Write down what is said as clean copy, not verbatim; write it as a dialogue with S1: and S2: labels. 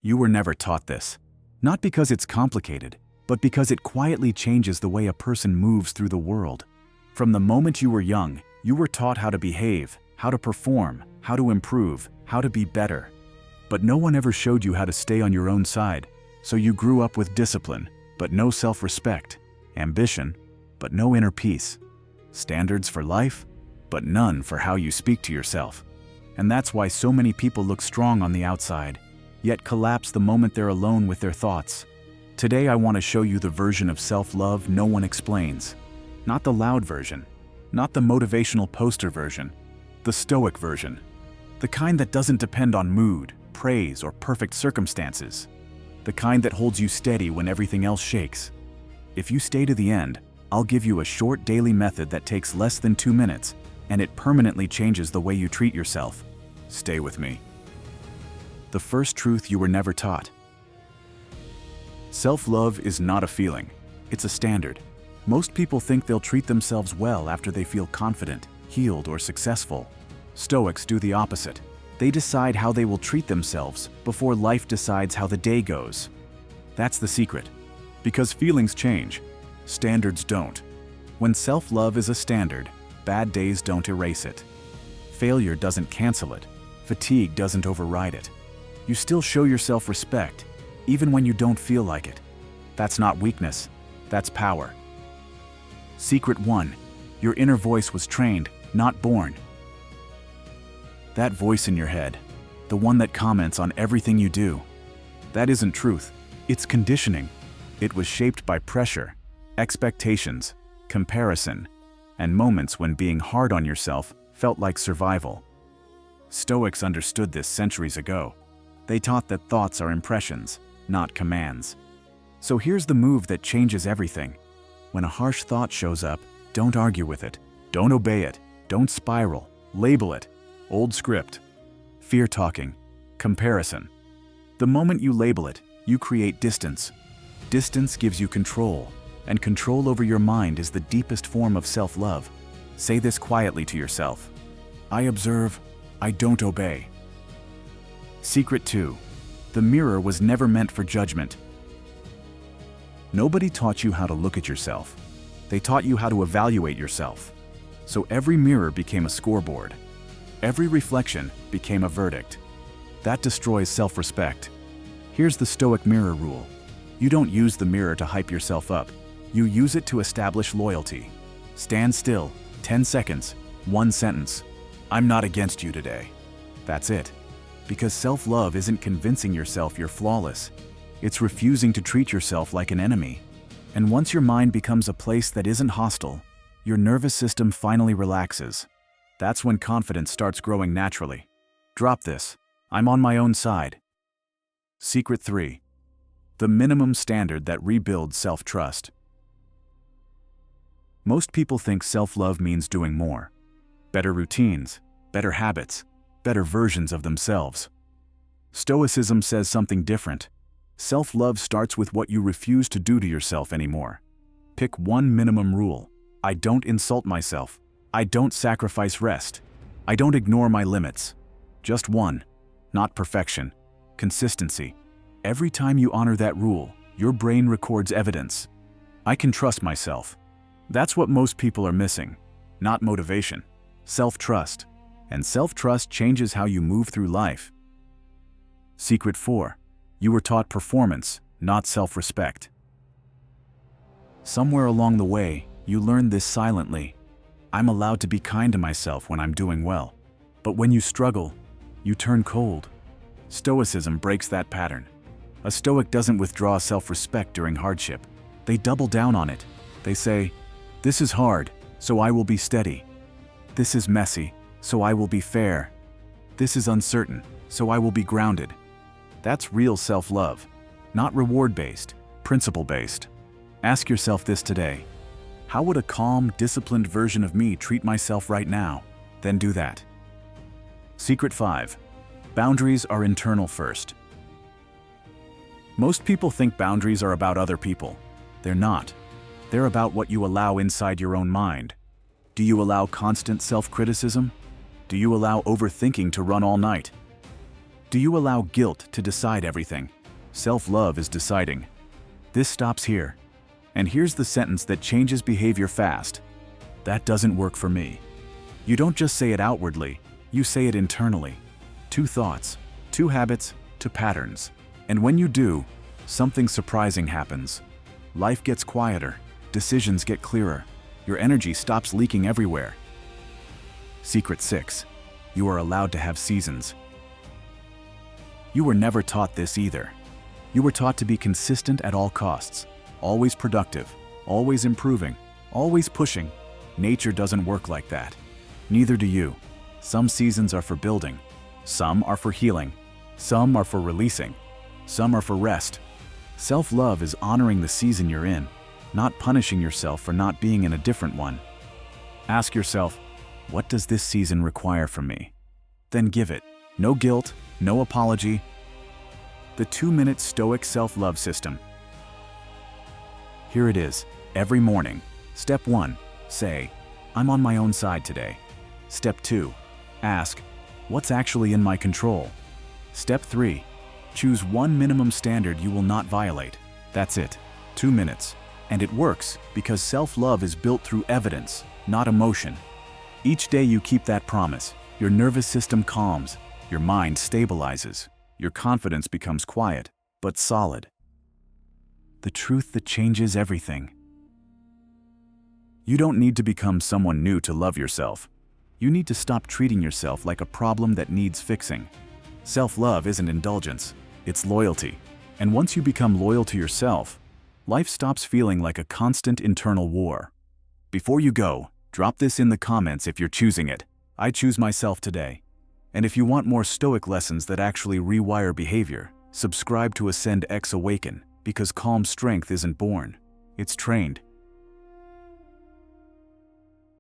S1: You were never taught this. Not because it's complicated, but because it quietly changes the way a person moves through the world. From the moment you were young, you were taught how to behave, how to perform, how to improve, how to be better. But no one ever showed you how to stay on your own side, so you grew up with discipline, but no self-respect, ambition, but no inner peace, standards for life, but none for how you speak to yourself. And that's why so many people look strong on the outside, yet collapse the moment they're alone with their thoughts. Today I want to show you the version of self-love no one explains. Not the loud version, not the motivational poster version, the Stoic version. The kind that doesn't depend on mood, praise, or perfect circumstances. The kind that holds you steady when everything else shakes. If you stay to the end, I'll give you a short daily method that takes less than 2 minutes, and it permanently changes the way you treat yourself. Stay with me. The first truth you were never taught. Self-love is not a feeling, it's a standard. Most people think they'll treat themselves well after they feel confident, healed, or successful. Stoics do the opposite. They decide how they will treat themselves before life decides how the day goes. That's the secret. Because feelings change, standards don't. When self-love is a standard, bad days don't erase it. Failure doesn't cancel it. Fatigue doesn't override it. You still show yourself respect, even when you don't feel like it. That's not weakness, that's power. Secret 1. Your inner voice was trained, not born. That voice in your head, the one that comments on everything you do, that isn't truth, it's conditioning. It was shaped by pressure, expectations, comparison, and moments when being hard on yourself felt like survival. Stoics understood this centuries ago. They taught that thoughts are impressions, not commands. So here's the move that changes everything. When a harsh thought shows up, don't argue with it. Don't obey it. Don't spiral. Label it. Old script. Fear talking. Comparison. The moment you label it, you create distance. Distance gives you control, and control over your mind is the deepest form of self-love. Say this quietly to yourself. I observe, I don't obey. Secret 2. The mirror was never meant for judgment. Nobody taught you how to look at yourself. They taught you how to evaluate yourself. So every mirror became a scoreboard. Every reflection became a verdict. That destroys self-respect. Here's the Stoic mirror rule. You don't use the mirror to hype yourself up. You use it to establish loyalty. Stand still, 10 seconds, 1 sentence. I'm not against you today. That's it. Because self-love isn't convincing yourself you're flawless. It's refusing to treat yourself like an enemy. And once your mind becomes a place that isn't hostile, your nervous system finally relaxes. That's when confidence starts growing naturally. Drop this. I'm on my own side. Secret 3. The minimum standard that rebuilds self-trust. Most people think self-love means doing more. Better routines, better habits, better versions of themselves. Stoicism says something different. Self-love starts with what you refuse to do to yourself anymore. Pick one minimum rule. I don't insult myself. I don't sacrifice rest. I don't ignore my limits. Just one. Not perfection. Consistency. Every time you honor that rule, your brain records evidence. I can trust myself. That's what most people are missing. Not motivation. Self-trust. And self-trust changes how you move through life. Secret 4. You were taught performance, not self-respect. Somewhere along the way, you learned this silently. I'm allowed to be kind to myself when I'm doing well. But when you struggle, you turn cold. Stoicism breaks that pattern. A Stoic doesn't withdraw self-respect during hardship. They double down on it. They say, this is hard, so I will be steady. This is messy, so I will be fair. This is uncertain, so I will be grounded. That's real self-love, not reward-based, principle-based. Ask yourself this today. How would a calm, disciplined version of me treat myself right now? Then do that. Secret 5. Boundaries are internal first. Most people think boundaries are about other people. They're not. They're about what you allow inside your own mind. Do you allow constant self-criticism? Do you allow overthinking to run all night? Do you allow guilt to decide everything? Self-love is deciding. This stops here. And here's the sentence that changes behavior fast. That doesn't work for me. You don't just say it outwardly, you say it internally. 2 thoughts, 2 habits, 2 patterns. And when you do, something surprising happens. Life gets quieter, decisions get clearer, your energy stops leaking everywhere. Secret 6. You are allowed to have seasons. You were never taught this either. You were taught to be consistent at all costs, always productive, always improving, always pushing. Nature doesn't work like that. Neither do you. Some seasons are for building, some are for healing, some are for releasing, some are for rest. Self-love is honoring the season you're in, not punishing yourself for not being in a different one. Ask yourself, what does this season require from me? Then give it. No guilt, no apology. The 2-minute Stoic self-love system. Here it is, every morning. Step 1, say, I'm on my own side today. Step 2, ask, what's actually in my control? Step 3, choose one minimum standard you will not violate. That's it, 2 minutes. And it works because self-love is built through evidence, not emotion. Each day you keep that promise, your nervous system calms, your mind stabilizes, your confidence becomes quiet, but solid. The truth that changes everything. You don't need to become someone new to love yourself. You need to stop treating yourself like a problem that needs fixing. Self-love isn't indulgence, it's loyalty. And once you become loyal to yourself, life stops feeling like a constant internal war. Before you go, drop this in the comments if you're choosing it. I choose myself today. And if you want more Stoic lessons that actually rewire behavior, subscribe to Ascend X Awaken, because calm strength isn't born, it's trained.